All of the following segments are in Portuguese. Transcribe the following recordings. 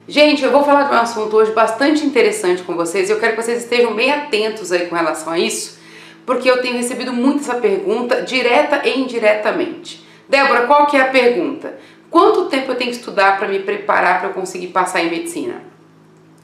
Gente, eu vou falar de um assunto hoje bastante interessante com vocês e eu quero que vocês estejam bem atentos aí com relação a isso, porque eu tenho recebido muito essa pergunta, direta e indiretamente. Débora, qual que é a pergunta? Quanto tempo eu tenho que estudar para me preparar para eu conseguir passar em medicina?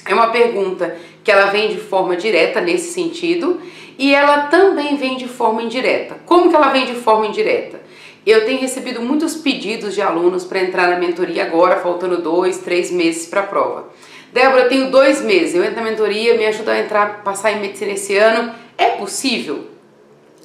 É uma pergunta que ela vem de forma direta nesse sentido e ela também vem de forma indireta. Como que ela vem de forma indireta? Eu tenho recebido muitos pedidos de alunos para entrar na mentoria agora, faltando 2, 3 meses para a prova. Débora, eu tenho 2 meses, eu entro na mentoria, me ajuda a entrar, passar em medicina esse ano. É possível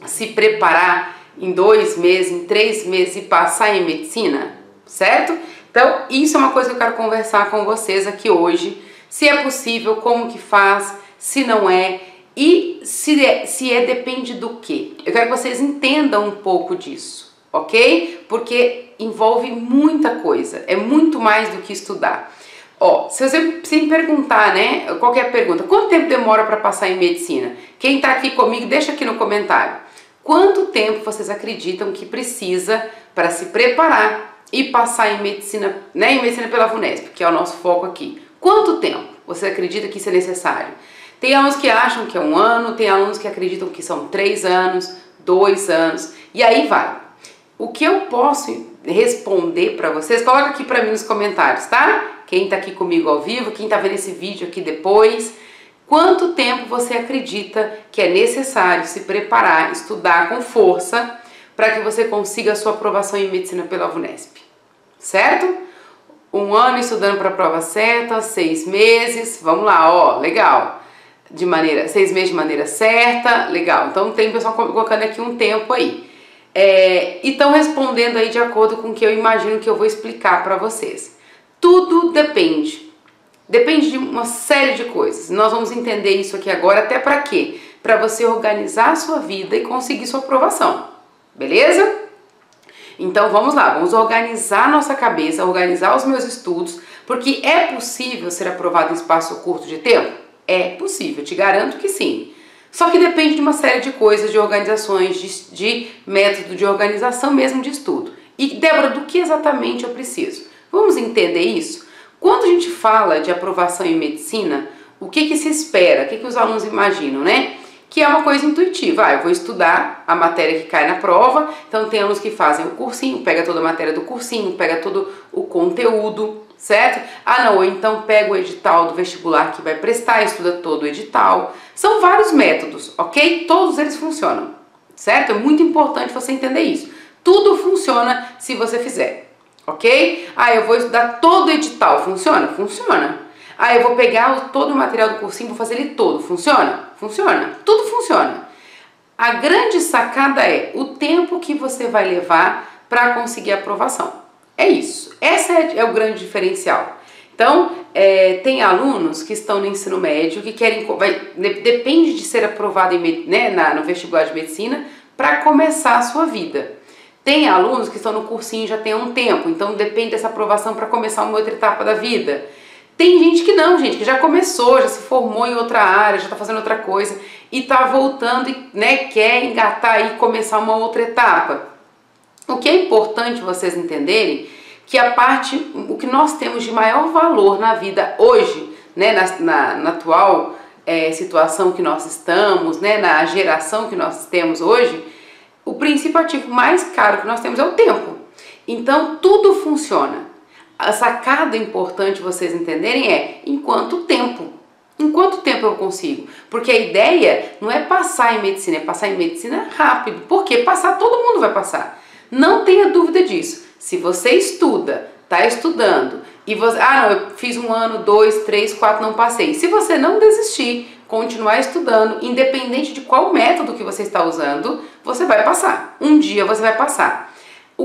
se preparar em 2 meses, em 3 meses e passar em medicina? Certo? Então, isso é uma coisa que eu quero conversar com vocês aqui hoje. Se é possível, como que faz, se não é e se é depende do quê? Eu quero que vocês entendam um pouco disso. Ok? Porque envolve muita coisa, é muito mais do que estudar. Ó, se você me perguntar, né, qual que é a pergunta? Quanto tempo demora para passar em medicina? Quem tá aqui comigo, deixa aqui no comentário. Quanto tempo vocês acreditam que precisa para se preparar e passar em medicina, né, em medicina pela VUNESP, que é o nosso foco aqui? Quanto tempo você acredita que isso é necessário? Tem alunos que acham que é 1 ano, tem alunos que acreditam que são 3 anos, 2 anos, e aí vai. O que eu posso responder para vocês, coloca aqui para mim nos comentários, tá? Quem tá aqui comigo ao vivo, quem tá vendo esse vídeo aqui depois, quanto tempo você acredita que é necessário se preparar, estudar com força para que você consiga a sua aprovação em medicina pela VUNESP, certo? 1 ano estudando para a prova certa, 6 meses, vamos lá, ó, legal. 6 meses de maneira certa, legal. Então tem pessoal colocando aqui um tempo aí. E estão respondendo aí de acordo com o que eu imagino que eu vou explicar para vocês. Tudo depende. Depende de uma série de coisas. Nós vamos entender isso aqui agora, até para quê? Para você organizar a sua vida e conseguir sua aprovação. Beleza? Então vamos lá, vamos organizar nossa cabeça, organizar os meus estudos, porque é possível ser aprovado em espaço curto de tempo? É possível, te garanto que sim. Só que depende de uma série de coisas, de organizações, de método de organização mesmo de estudo. E Débora, do que exatamente eu preciso? Vamos entender isso? Quando a gente fala de aprovação em medicina, o que se espera? O que os alunos imaginam, né? Que é uma coisa intuitiva. Eu vou estudar a matéria que cai na prova, então tem alunos que fazem o cursinho, pega toda a matéria do cursinho, pega todo o conteúdo, certo? Não, ou então pega o edital do vestibular que vai prestar, estuda todo o edital. São vários métodos, ok? Todos eles funcionam, certo? É muito importante você entender isso. Tudo funciona se você fizer, ok? Eu vou estudar todo o edital, funciona? Funciona. Eu vou pegar todo o material do cursinho, vou fazer ele todo, funciona? Funciona. Tudo funciona. A grande sacada é o tempo que você vai levar para conseguir a aprovação. É isso. Esse é o grande diferencial. Então, tem alunos que estão no ensino médio que querem, depende de ser aprovado no vestibular de medicina para começar a sua vida. Tem alunos que estão no cursinho já tem um tempo, então depende dessa aprovação para começar uma outra etapa da vida. Tem gente que não, gente, que já começou, já se formou em outra área, já está fazendo outra coisa e está voltando e quer engatar e começar uma outra etapa. O que é importante vocês entenderem que o que nós temos de maior valor na vida hoje, na atual situação que nós estamos, na geração que nós temos hoje, o princípio ativo mais caro que nós temos é o tempo. Então tudo funciona. A sacada importante vocês entenderem é em quanto tempo. Em quanto tempo eu consigo? Porque a ideia não é passar em medicina, é passar em medicina rápido. Porque passar todo mundo vai passar. Não tenha dúvida disso. Se você estuda, está estudando e você, não, eu fiz 1 ano, 2, 3, 4, não passei. Se você não desistir, continuar estudando, independente de qual método que você está usando, você vai passar. Um dia você vai passar.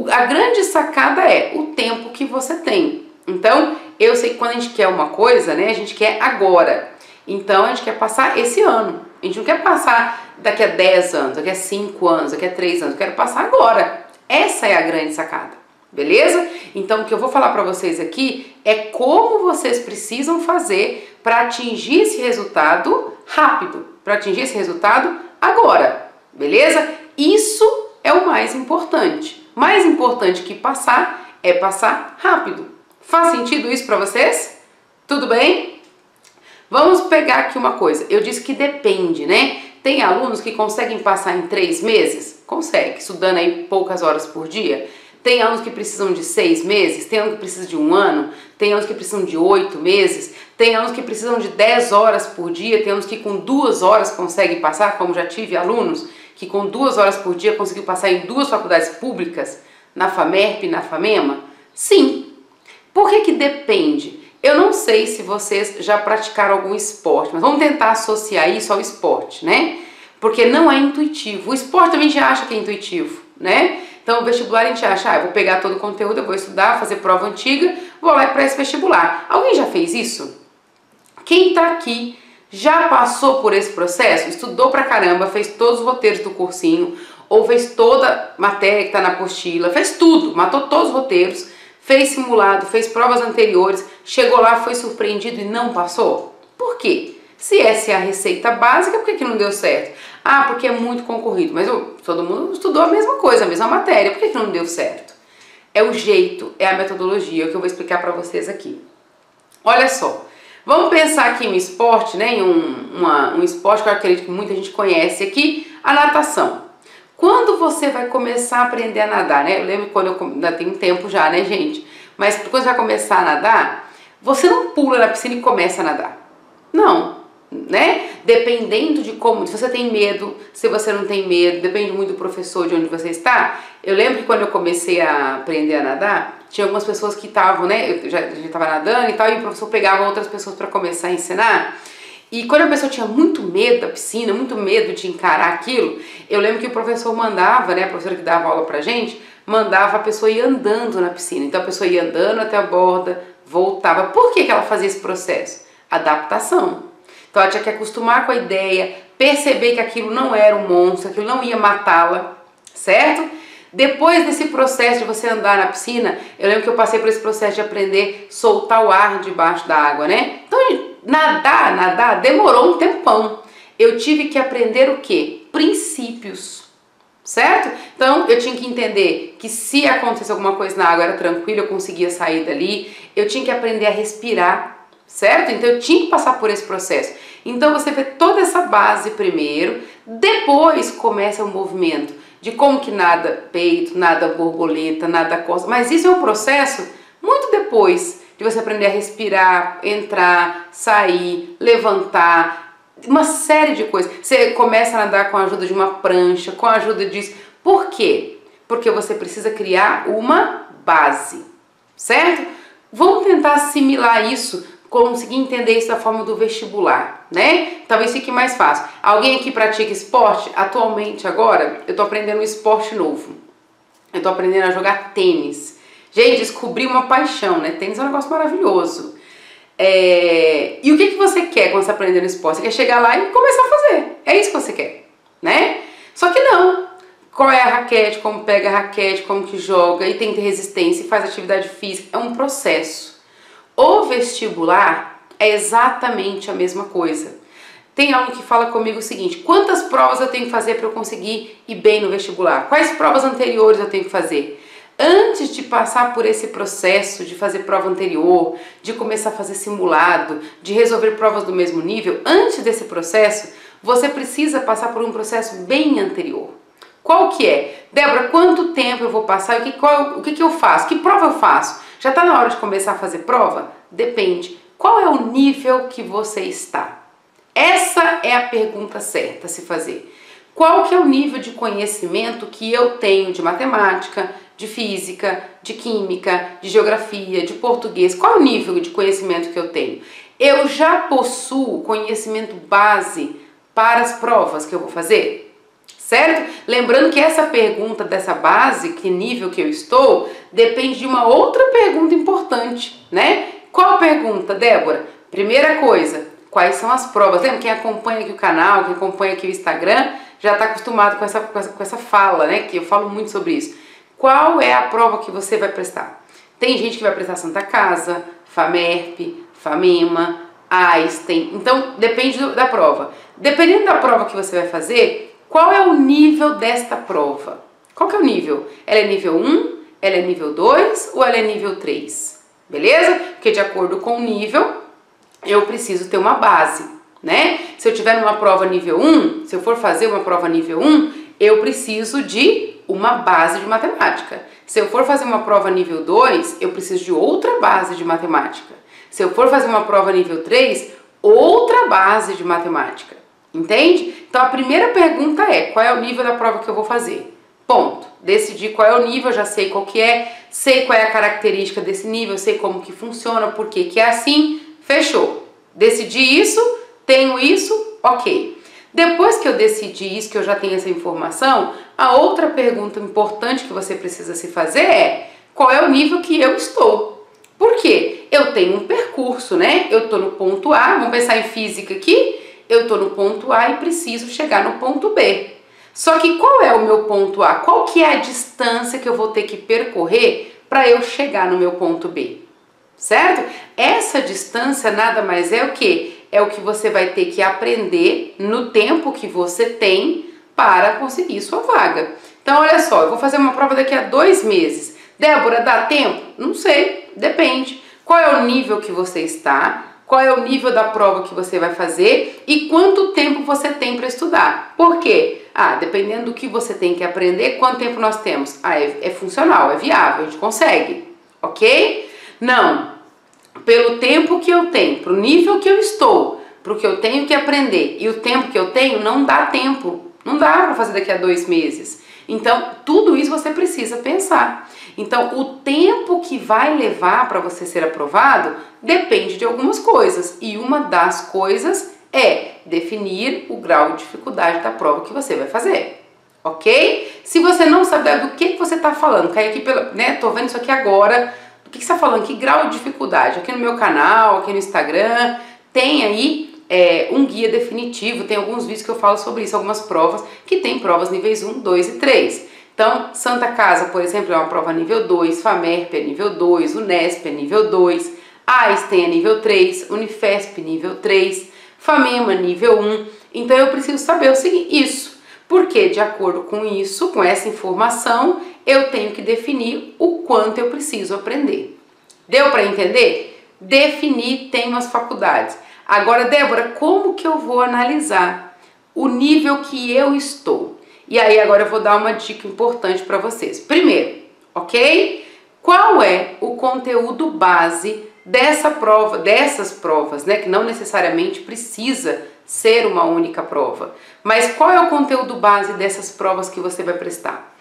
A grande sacada é o tempo que você tem. Então, eu sei que quando a gente quer uma coisa, a gente quer agora. Então, a gente quer passar esse ano. A gente não quer passar daqui a 10 anos, daqui a 5 anos, daqui a 3 anos. Eu quero passar agora. Essa é a grande sacada. Beleza? Então, o que eu vou falar para vocês aqui é como vocês precisam fazer para atingir esse resultado rápido. Para atingir esse resultado agora. Beleza? Isso é o mais importante. Mais importante que passar é passar rápido. Faz sentido isso para vocês? Tudo bem? Vamos pegar aqui uma coisa. Eu disse que depende, né? Tem alunos que conseguem passar em 3 meses? Consegue, estudando aí poucas horas por dia. Tem alunos que precisam de 6 meses, tem alunos que precisam de 1 ano, tem alunos que precisam de 8 meses, tem alunos que precisam de 10 horas por dia, tem alunos que com 2 horas conseguem passar, como já tive alunos que com 2 horas por dia conseguiu passar em 2 faculdades públicas, na FAMERP e na FAMEMA? Sim. Por que depende? Eu não sei se vocês já praticaram algum esporte, mas vamos tentar associar isso ao esporte, né? Porque não é intuitivo. O esporte também já acha que é intuitivo, né? Então o vestibular a gente acha, eu vou pegar todo o conteúdo, eu vou estudar, fazer prova antiga, vou lá e presto vestibular. Alguém já fez isso? Quem tá aqui já passou por esse processo? Estudou pra caramba, fez todos os roteiros do cursinho, ou fez toda a matéria que tá na apostila, fez tudo, matou todos os roteiros, fez simulado, fez provas anteriores, chegou lá, foi surpreendido e não passou? Por quê? Se essa é a receita básica, por que não deu certo? Ah, porque é muito concorrido. Mas todo mundo estudou a mesma coisa, a mesma matéria. Por que não deu certo? É o jeito, é a metodologia, é o que eu vou explicar para vocês aqui. Olha só, vamos pensar aqui em um esporte, né? Em um esporte que eu acredito que muita gente conhece aqui, a natação. Quando você vai começar a aprender a nadar, né? Eu lembro quando ainda tem um tempo já, né, gente? Mas quando você vai começar a nadar, você não pula na piscina e começa a nadar. Não, né? Dependendo de como, se você tem medo, se você não tem medo, depende muito do professor, de onde você está. Eu lembro que quando eu comecei a aprender a nadar, tinha algumas pessoas que estavam, né? A gente estava nadando e tal, e o professor pegava outras pessoas para começar a ensinar. E quando a pessoa tinha muito medo da piscina, muito medo de encarar aquilo, eu lembro que o professor mandava, né, a professora que dava aula pra gente, mandava a pessoa ir andando na piscina. Então a pessoa ia andando até a borda, voltava. Por que ela fazia esse processo? Adaptação. Então ela tinha que acostumar com a ideia, perceber que aquilo não era um monstro, aquilo não ia matá-la, certo? Depois desse processo de você andar na piscina, eu lembro que eu passei por esse processo de aprender a soltar o ar debaixo da água, né? Então nadar demorou um tempão. Eu tive que aprender o quê? Princípios, certo? Então eu tinha que entender que se acontecesse alguma coisa na água era tranquilo, eu conseguia sair dali. Eu tinha que aprender a respirar, certo? Então eu tinha que passar por esse processo. Então você vê toda essa base primeiro, depois começa o movimento de como que nada peito, nada borboleta, nada costa. Mas isso é um processo muito depois de você aprender a respirar, entrar, sair, levantar, uma série de coisas. Você começa a nadar com a ajuda de uma prancha, com a ajuda disso. Por quê? Porque você precisa criar uma base, certo? Vamos tentar assimilar isso, conseguir entender isso da forma do vestibular, né? Talvez fique mais fácil. Alguém aqui pratica esporte? Atualmente, agora, eu tô aprendendo um esporte novo. Eu tô aprendendo a jogar tênis. Gente, descobri uma paixão, né? Tênis é um negócio maravilhoso. E o que você quer quando você aprender no esporte? Você quer chegar lá e começar a fazer. É isso que você quer, né? Só que não. Qual é a raquete, como pega a raquete, como que joga, e tem que ter resistência, e faz atividade física. É um processo. O vestibular é exatamente a mesma coisa. Tem aluno que fala comigo o seguinte: quantas provas eu tenho que fazer para eu conseguir ir bem no vestibular? Quais provas anteriores eu tenho que fazer? Antes de passar por esse processo de fazer prova anterior, de começar a fazer simulado, de resolver provas do mesmo nível, antes desse processo, você precisa passar por um processo bem anterior. Qual que é? Débora, quanto tempo eu vou passar? O que eu faço? Que prova eu faço? Já está na hora de começar a fazer prova? Depende. Qual é o nível que você está? Essa é a pergunta certa a se fazer. Qual que é o nível de conhecimento que eu tenho de matemática, de física, de química, de geografia, de português? Qual é o nível de conhecimento que eu tenho? Eu já possuo conhecimento base para as provas que eu vou fazer? Certo? Lembrando que essa pergunta dessa base, que nível que eu estou, depende de uma outra pergunta importante, né? Qual pergunta, Débora? Primeira coisa, quais são as provas? Lembra, quem acompanha aqui o canal, quem acompanha aqui o Instagram, já está acostumado com essa fala, né? Que eu falo muito sobre isso. Qual é a prova que você vai prestar? Tem gente que vai prestar Santa Casa, FAMERP, FAMEMA, Einstein. Então, depende da prova. Dependendo da prova que você vai fazer, qual é o nível desta prova? Qual que é o nível? Ela é nível 1, ela é nível 2 ou ela é nível 3? Beleza? Porque de acordo com o nível, eu preciso ter uma base, né? Se eu tiver numa prova nível 1, se eu for fazer uma prova nível 1, eu preciso de uma base de matemática. Se eu for fazer uma prova nível 2, eu preciso de outra base de matemática. Se eu for fazer uma prova nível 3, outra base de matemática. Entende? Então a primeira pergunta é: qual é o nível da prova que eu vou fazer? Ponto. Decidi qual é o nível, já sei qual que é, sei qual é a característica desse nível, sei como que funciona, por que é assim, fechou. Decidi isso, tenho isso, ok. Depois que eu decidi isso, que eu já tenho essa informação, a outra pergunta importante que você precisa se fazer é: qual é o nível que eu estou? Por quê? Eu tenho um percurso, né? Eu estou no ponto A, vamos pensar em física aqui, eu estou no ponto A e preciso chegar no ponto B. Só que qual é o meu ponto A? Qual que é a distância que eu vou ter que percorrer para eu chegar no meu ponto B? Certo? Essa distância nada mais é o que? É o que você vai ter que aprender no tempo que você tem para conseguir sua vaga. Então, olha só, eu vou fazer uma prova daqui a 2 meses. Débora, dá tempo? Não sei, depende. Qual é o nível que você está? Qual é o nível da prova que você vai fazer e quanto tempo você tem para estudar? Por quê? Dependendo do que você tem que aprender, quanto tempo nós temos? É funcional, é viável, a gente consegue, ok? Não, pelo tempo que eu tenho, pro nível que eu estou, pro que eu tenho que aprender e o tempo que eu tenho, não dá tempo, não dá para fazer daqui a 2 meses. Então, tudo isso você precisa pensar. Então, o tempo que vai levar para você ser aprovado depende de algumas coisas. E uma das coisas é definir o grau de dificuldade da prova que você vai fazer. Ok? Se você não sabe do que você está falando, cai aqui pela, né? Tô vendo isso aqui agora. Do que você está falando? Que grau de dificuldade? Aqui no meu canal, aqui no Instagram, tem aí um guia definitivo, tem alguns vídeos que eu falo sobre isso, algumas provas, que tem provas níveis 1, 2 e 3. Então, Santa Casa, por exemplo, é uma prova nível 2, FAMERP é nível 2, Unesp é nível 2, Einstein é nível 3, Unifesp nível 3, FAMEMA nível 1. Então, eu preciso saber o seguinte, isso. Porque, de acordo com isso, com essa informação, eu tenho que definir o quanto eu preciso aprender. Deu para entender? Definir tem umas faculdades. Agora, Débora, como que eu vou analisar o nível que eu estou? E aí, agora eu vou dar uma dica importante para vocês. Primeiro, ok? Qual é o conteúdo base dessa prova, dessas provas, né? Que não necessariamente precisa ser uma única prova. Mas qual é o conteúdo base dessas provas que você vai prestar?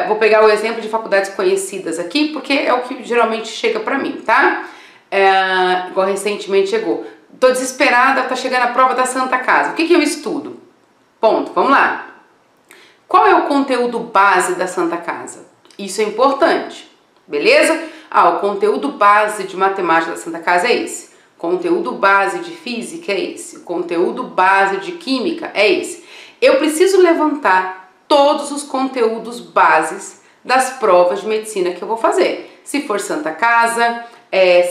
Vou pegar o exemplo de faculdades conhecidas aqui, porque é o que geralmente chega para mim, tá? Igual recentemente chegou. Tô desesperada, tá chegando a prova da Santa Casa. O que eu estudo? Ponto, vamos lá. Qual é o conteúdo base da Santa Casa? Isso é importante, beleza? O conteúdo base de matemática da Santa Casa é esse. Conteúdo base de física é esse. O conteúdo base de química é esse. Eu preciso levantar todos os conteúdos bases das provas de medicina que eu vou fazer. Se for Santa Casa,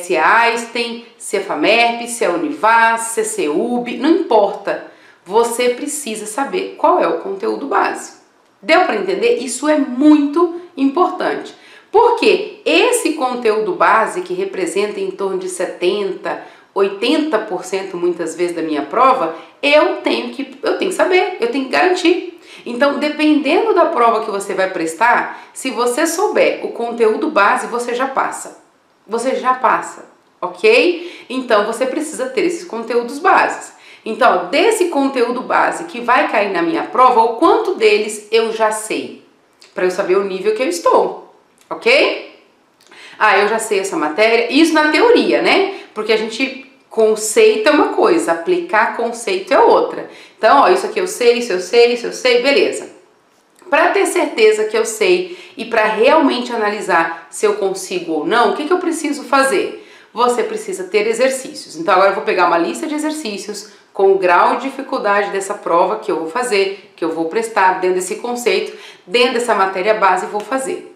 se é Einstein, se é FAMERP, se é Univas, se é CEUB, não importa. Você precisa saber qual é o conteúdo base. Deu para entender? Isso é muito importante. Porque esse conteúdo base, que representa em torno de 70%, 80% muitas vezes da minha prova, eu tenho que saber, eu tenho que garantir. Então, dependendo da prova que você vai prestar, se você souber o conteúdo base, você já passa. Você já passa, ok? Então, você precisa ter esses conteúdos bases. Então, desse conteúdo base que vai cair na minha prova, o quanto deles eu já sei, para eu saber o nível que eu estou, ok? Eu já sei essa matéria, isso na teoria, né? Porque a gente conceito é uma coisa, aplicar conceito é outra. Então, isso aqui eu sei, isso eu sei, isso eu sei, beleza. Para ter certeza que eu sei e para realmente analisar se eu consigo ou não, o que eu preciso fazer? Você precisa ter exercícios. Então, agora eu vou pegar uma lista de exercícios com o grau de dificuldade dessa prova que eu vou fazer, que eu vou prestar dentro desse conceito, dentro dessa matéria base, vou fazer.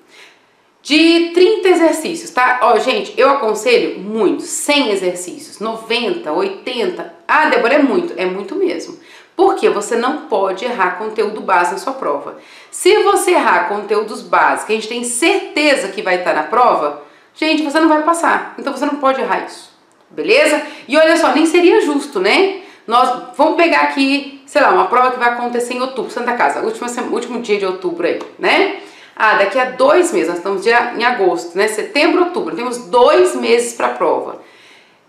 De 30 exercícios, tá? Gente, eu aconselho muito, 100 exercícios, 90, 80. Débora, é muito mesmo. Porque você não pode errar conteúdo base na sua prova. Se você errar conteúdos básicos, que a gente tem certeza que vai estar na prova, gente, você não vai passar. Então você não pode errar isso. beleza? E olha só, nem seria justo, né? Nós vamos pegar aqui, sei lá, uma prova que vai acontecer em outubro, Santa Casa, último dia de outubro aí, né? Ah, daqui a 2 meses, nós estamos já em agosto, né? Setembro, outubro, temos 2 meses para a prova.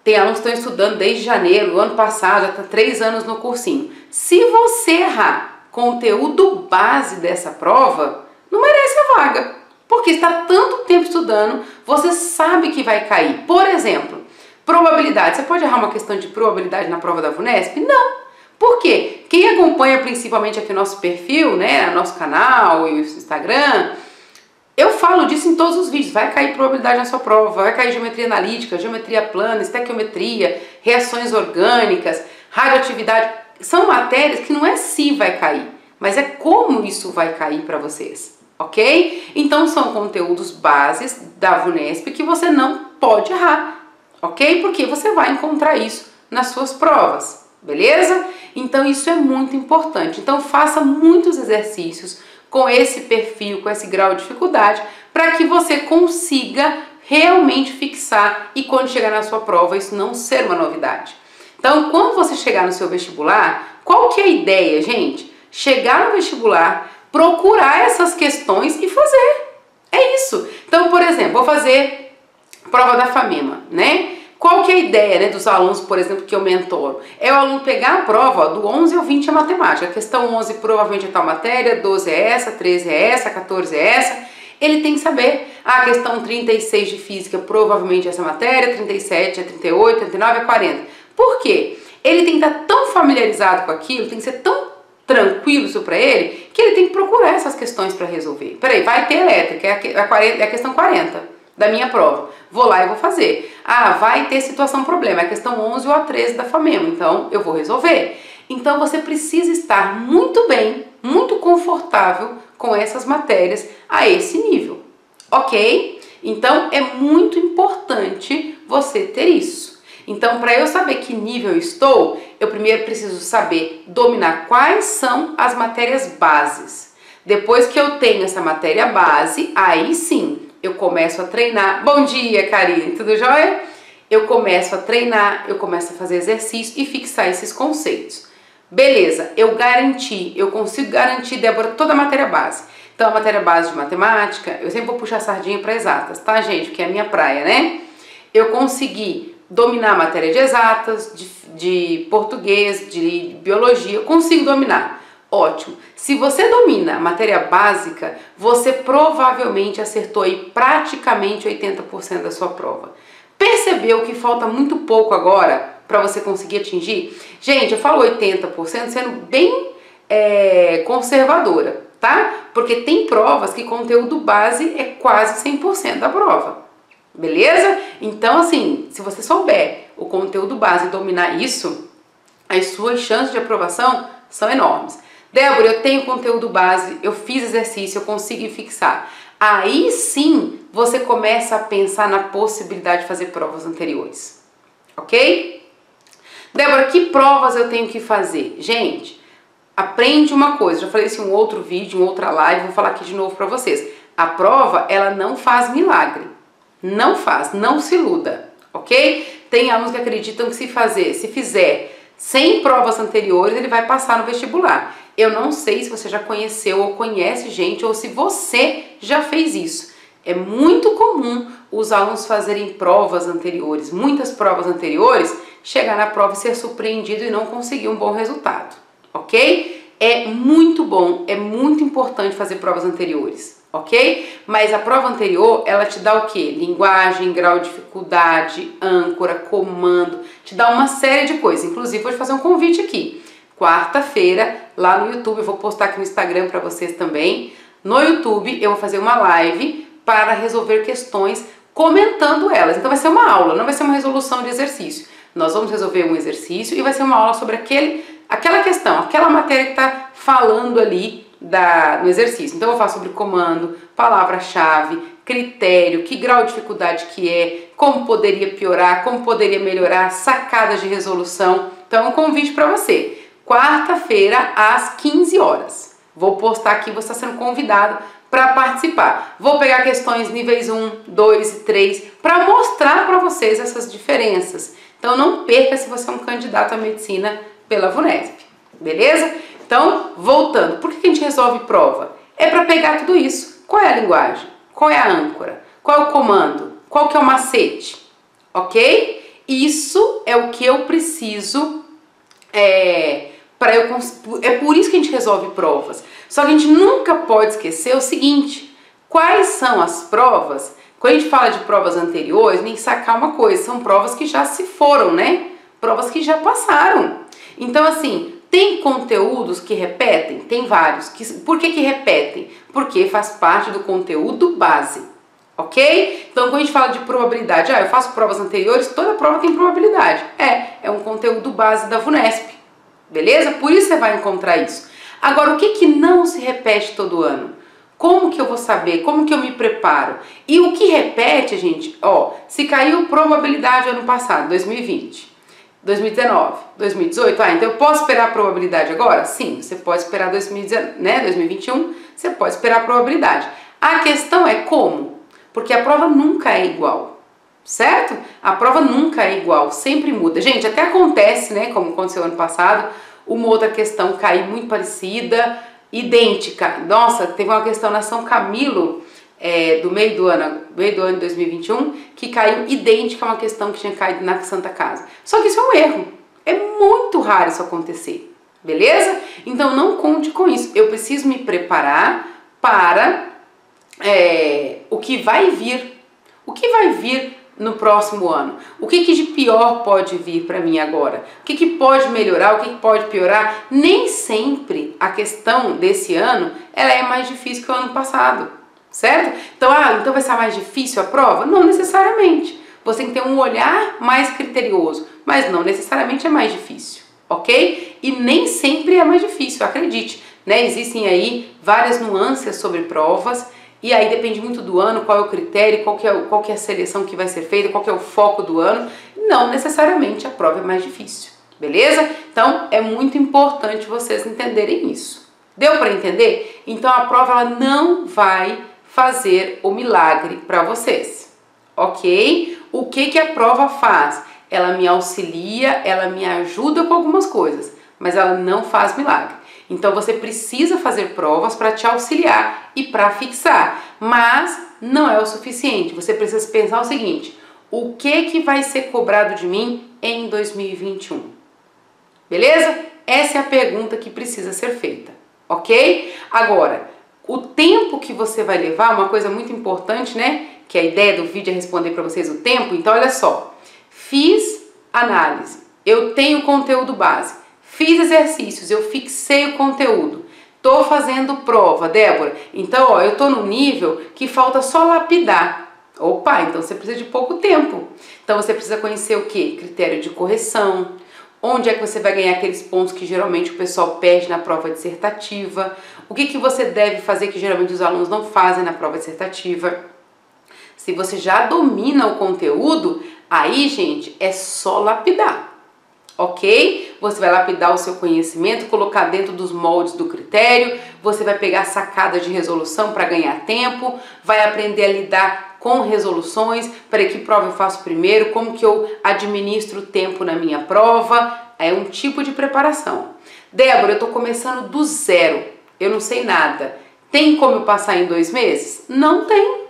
Tem alunos que estão estudando desde janeiro, ano passado, já está 3 anos no cursinho. Se você errar conteúdo base dessa prova, não merece a vaga, porque está tanto tempo estudando, você sabe que vai cair. Por exemplo, probabilidade. Você pode errar uma questão de probabilidade na prova da VUNESP? Não. Por quê? Quem acompanha principalmente aqui nosso perfil, né, nosso canal e o Instagram, eu falo disso em todos os vídeos. Vai cair probabilidade na sua prova, vai cair geometria analítica, geometria plana, estequiometria, reações orgânicas, radioatividade. São matérias que não é se vai cair, mas é como isso vai cair para vocês, ok? Então são conteúdos bases da VUNESP que você não pode errar, ok? Porque você vai encontrar isso nas suas provas, beleza? Então isso é muito importante. Então faça muitos exercícios com esse perfil, com esse grau de dificuldade, para que você consiga realmente fixar e quando chegar na sua prova isso não ser uma novidade. Então quando você chegar no seu vestibular, qual que é a ideia, gente? Chegar no vestibular, procurar essas questões e fazer. É isso. Então, por exemplo, vou fazer prova da FAMEMA, né? Qual que é a ideia, né, dos alunos, por exemplo, que eu mentoro? É o aluno pegar a prova, ó, do 11 ao 20 é matemática. A questão 11 provavelmente é tal matéria, 12 é essa, 13 é essa, 14 é essa. Ele tem que saber. A questão 36 de física provavelmente é essa matéria, 37 é 38, 39 é 40. Por quê? Ele tem que estar tão familiarizado com aquilo, tem que ser tão tranquilo isso para ele, que ele tem que procurar essas questões para resolver. Peraí, vai ter elétrica, é a questão 40 da minha prova. Vou lá e vou fazer. Ah, vai ter situação problema, é a questão 11 ou a 13 da FAMEMA, então eu vou resolver. Então você precisa estar muito bem, muito confortável com essas matérias a esse nível, ok? Então é muito importante você ter isso. Então, para eu saber que nível eu estou, eu primeiro preciso saber dominar quais são as matérias bases. Depois que eu tenho essa matéria base, aí sim eu começo a treinar. Bom dia, Karine, tudo jóia? Eu começo a treinar, eu começo a fazer exercício e fixar esses conceitos. Beleza, eu consigo garantir, Débora, toda a matéria base. Então, a matéria base de matemática, eu sempre vou puxar a sardinha para exatas, tá, gente? Porque é a minha praia, né? Eu consegui dominar a matéria de exatas, de português, de biologia, eu consigo dominar. Ótimo. Se você domina a matéria básica, você provavelmente acertou aí praticamente 80% da sua prova. Percebeu que falta muito pouco agora para você conseguir atingir? Gente, eu falo 80% sendo bem conservadora, tá? Porque tem provas que conteúdo base é quase 100% da prova. Beleza? Então, assim, se você souber o conteúdo base e dominar isso, as suas chances de aprovação são enormes. Débora, eu tenho conteúdo base, eu fiz exercício, eu consigo fixar. Aí sim, você começa a pensar na possibilidade de fazer provas anteriores. Ok? Débora, que provas eu tenho que fazer? Gente, aprende uma coisa, já falei isso em um outro vídeo, em outra live, vou falar aqui de novo para vocês. A prova, ela não faz milagre. Não faz, não se iluda, ok? Tem alunos que acreditam que se fizer 100 provas anteriores, ele vai passar no vestibular. Eu não sei se você já conheceu ou conhece gente, ou se você já fez isso. É muito comum os alunos fazerem provas anteriores, muitas provas anteriores, chegar na prova e ser surpreendido e não conseguir um bom resultado, ok? É muito bom, é muito importante fazer provas anteriores. Ok? Mas a prova anterior, ela te dá o quê? Linguagem, grau de dificuldade, âncora, comando, te dá uma série de coisas. Inclusive, vou te fazer um convite aqui. Quarta-feira, lá no YouTube, eu vou postar aqui no Instagram para vocês também. No YouTube, eu vou fazer uma live para resolver questões comentando elas. Então vai ser uma aula, não vai ser uma resolução de exercício. Nós vamos resolver um exercício e vai ser uma aula sobre aquela questão, aquela matéria que está falando ali no exercício. Então eu vou falar sobre comando, palavra-chave, critério, que grau de dificuldade que é, como poderia piorar, como poderia melhorar, sacadas de resolução. Então é um convite para você. Quarta-feira às 15 horas. Vou postar aqui, você está sendo convidado para participar. Vou pegar questões níveis 1, 2 e 3 para mostrar para vocês essas diferenças. Então não perca se você é um candidato à medicina pela VUNESP, beleza? Então, voltando, por que a gente resolve prova? É para pegar tudo isso. Qual é a linguagem? Qual é a âncora? Qual é o comando? Qual que é o macete? Ok? Isso é o que eu preciso é por isso que a gente resolve provas. Só que a gente nunca pode esquecer o seguinte: quais são as provas? Quando a gente fala de provas anteriores, nem sacar uma coisa, são provas que já se foram, né? Provas que já passaram. Então, assim, tem conteúdos que repetem? Tem vários. Por que repetem? Porque faz parte do conteúdo base, ok? Então, quando a gente fala de probabilidade, eu faço provas anteriores, toda prova tem probabilidade. É um conteúdo base da VUNESP, beleza? Por isso você vai encontrar isso. Agora, o que não se repete todo ano? Como que eu vou saber? Como que eu me preparo? E o que repete, gente, se caiu probabilidade ano passado, 2020, 2019, 2018, então eu posso esperar a probabilidade agora? Sim, você pode esperar 2021, você pode esperar a probabilidade. A questão é como? Porque a prova nunca é igual, certo? A prova nunca é igual, sempre muda. Gente, até acontece, né, como aconteceu ano passado, uma outra questão cair muito parecida, idêntica. Nossa, teve uma questão na São Camilo, do meio do ano de 2021, que caiu idêntica a uma questão que tinha caído na Santa Casa. Só que isso é um erro. É muito raro isso acontecer, beleza? Então não conte com isso. Eu preciso me preparar para o que vai vir. O que vai vir no próximo ano? O que de pior pode vir para mim agora? O que pode melhorar? O que pode piorar? Nem sempre a questão desse ano ela é mais difícil que o ano passado, certo? Então, então vai ser mais difícil a prova? Não necessariamente. Você tem que ter um olhar mais criterioso, mas não necessariamente é mais difícil, ok? E nem sempre é mais difícil, acredite, né? Existem aí várias nuances sobre provas. E aí depende muito do ano, qual é o critério, qual que é a seleção que vai ser feita, qual que é o foco do ano. Não necessariamente a prova é mais difícil, beleza? Então é muito importante vocês entenderem isso. Deu para entender? Então a prova ela não vai fazer o milagre para vocês, ok? O que a prova faz? Ela me auxilia, ela me ajuda com algumas coisas, mas ela não faz milagre. Então você precisa fazer provas para te auxiliar e para fixar, mas não é o suficiente. Você precisa pensar o seguinte: o que vai ser cobrado de mim em 2021? Beleza? Essa é a pergunta que precisa ser feita, ok? Agora, o tempo que você vai levar, uma coisa muito importante, né? Que a ideia do vídeo é responder para vocês o tempo. Então olha só, fiz análise, eu tenho conteúdo base. Fiz exercícios, eu fixei o conteúdo, tô fazendo prova, Débora, então eu tô no nível que falta só lapidar. Opa, então você precisa de pouco tempo. Então você precisa conhecer o que? Critério de correção, onde é que você vai ganhar aqueles pontos que geralmente o pessoal pede na prova dissertativa, o que você deve fazer que geralmente os alunos não fazem na prova dissertativa. Se você já domina o conteúdo, aí, gente, é só lapidar. Ok? Você vai lapidar o seu conhecimento, colocar dentro dos moldes do critério, você vai pegar sacadas de resolução para ganhar tempo, vai aprender a lidar com resoluções, para que prova eu faço primeiro, como que eu administro o tempo na minha prova, é um tipo de preparação. Débora, eu estou começando do zero, eu não sei nada, tem como eu passar em 2 meses? Não tem.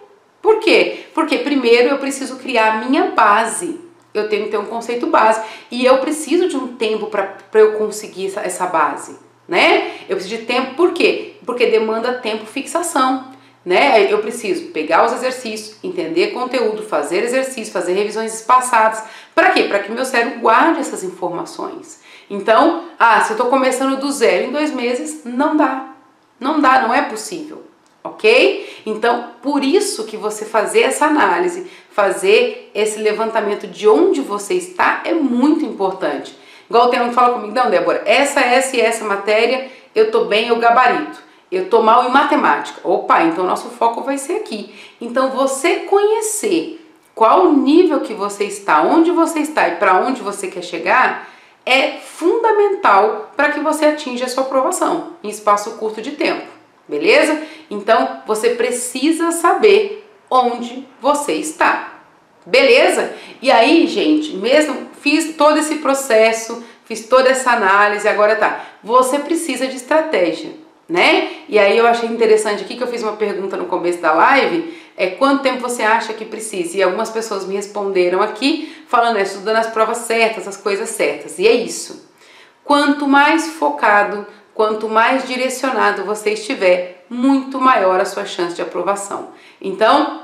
Por quê? Porque primeiro eu preciso criar a minha base. Eu tenho que ter um conceito base e eu preciso de um tempo para eu conseguir essa base, né? Eu preciso de tempo, por quê? Porque demanda tempo fixação, né? Eu preciso pegar os exercícios, entender conteúdo, fazer exercício, fazer revisões espaçadas. Para quê? Para que meu cérebro guarde essas informações. Então, se eu estou começando do zero em 2 meses, não dá. Não dá, não é possível. Ok? Então, por isso que você fazer essa análise, fazer esse levantamento de onde você está é muito importante. Igual tem um que fala comigo, não, Débora, essa matéria eu tô bem, eu gabarito. Eu tô mal em matemática. Opa, então nosso foco vai ser aqui. Então, você conhecer qual o nível que você está, onde você está e para onde você quer chegar é fundamental para que você atinja a sua aprovação em espaço curto de tempo. Beleza? Então, você precisa saber onde você está. Beleza? E aí, gente, mesmo fiz todo esse processo, fiz toda essa análise, agora tá. Você precisa de estratégia, né? E aí eu achei interessante aqui que eu fiz uma pergunta no começo da live, quanto tempo você acha que precisa? E algumas pessoas me responderam aqui, falando, estudando as provas certas, as coisas certas. E é isso. Quanto mais focado, quanto mais direcionado você estiver, muito maior a sua chance de aprovação. Então,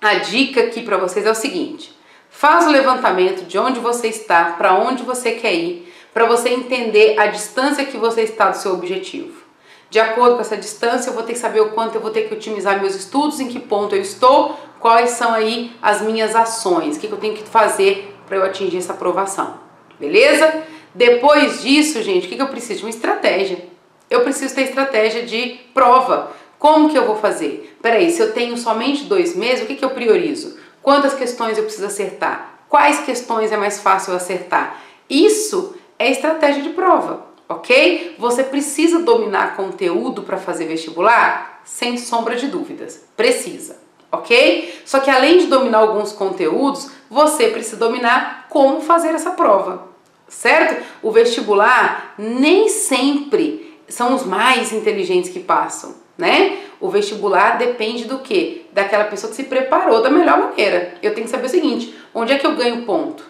a dica aqui para vocês é o seguinte: faz o levantamento de onde você está, para onde você quer ir, para você entender a distância que você está do seu objetivo. De acordo com essa distância, eu vou ter que saber o quanto eu vou ter que otimizar meus estudos, em que ponto eu estou, quais são aí as minhas ações, o que eu tenho que fazer para eu atingir essa aprovação, beleza? Depois disso, gente, o que eu preciso? De uma estratégia. Eu preciso ter estratégia de prova. Como que eu vou fazer? Peraí, se eu tenho somente 2 meses, o que eu priorizo? Quantas questões eu preciso acertar? Quais questões é mais fácil acertar? Isso é estratégia de prova, ok? Você precisa dominar conteúdo para fazer vestibular? Sem sombra de dúvidas, precisa, ok? Só que além de dominar alguns conteúdos, você precisa dominar como fazer essa prova, certo? O vestibular nem sempre são os mais inteligentes que passam, né? O vestibular depende do quê? Daquela pessoa que se preparou da melhor maneira. Eu tenho que saber o seguinte: onde é que eu ganho ponto?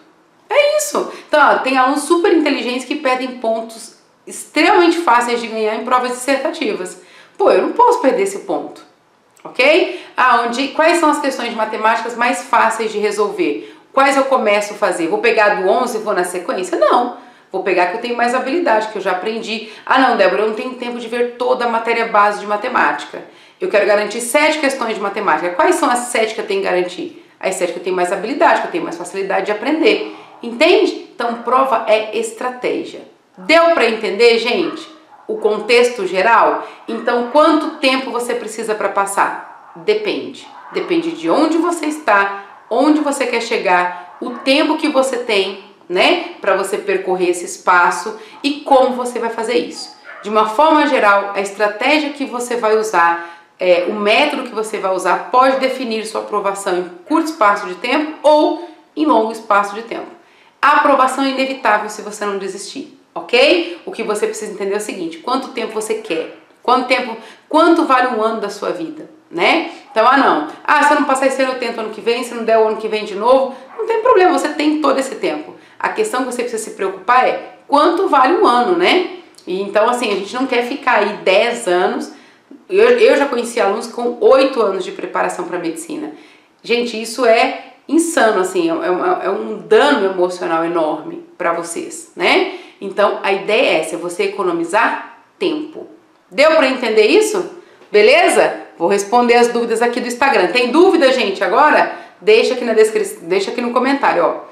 É isso. Então, tem alunos super inteligentes que perdem pontos extremamente fáceis de ganhar em provas dissertativas. Pô, eu não posso perder esse ponto, ok? Quais são as questões de matemáticas mais fáceis de resolver? Quais eu começo a fazer? Vou pegar do 11 e vou na sequência? Não. Vou pegar que eu tenho mais habilidade, que eu já aprendi. Não, Débora, eu não tenho tempo de ver toda a matéria base de matemática. Eu quero garantir 7 questões de matemática. Quais são as 7 que eu tenho que garantir? As 7 que eu tenho mais habilidade, que eu tenho mais facilidade de aprender. Entende? Então, prova é estratégia. Deu para entender, gente? O contexto geral? Então, quanto tempo você precisa para passar? Depende. Depende de onde você está, onde você quer chegar, o tempo que você tem, né, para você percorrer esse espaço e como você vai fazer isso. De uma forma geral, a estratégia que você vai usar, o método que você vai usar pode definir sua aprovação em curto espaço de tempo ou em longo espaço de tempo. A aprovação é inevitável se você não desistir, ok? O que você precisa entender é o seguinte: quanto tempo você quer? Quanto vale um ano da sua vida, né? Então, se eu não passar esse ano eu tento ano que vem, se não der o ano que vem de novo, não tem problema, você tem todo esse tempo. A questão que você precisa se preocupar é quanto vale um ano, né? E então, assim, a gente não quer ficar aí 10 anos. Eu já conheci alunos com 8 anos de preparação para medicina. Gente, isso é insano, assim, é um dano emocional enorme para vocês, né? Então, a ideia é essa, é você economizar tempo. Deu para entender isso? Beleza? Vou responder as dúvidas aqui do Instagram. Tem dúvida, gente, agora? Deixa aqui na descrição, deixa aqui no comentário, ó.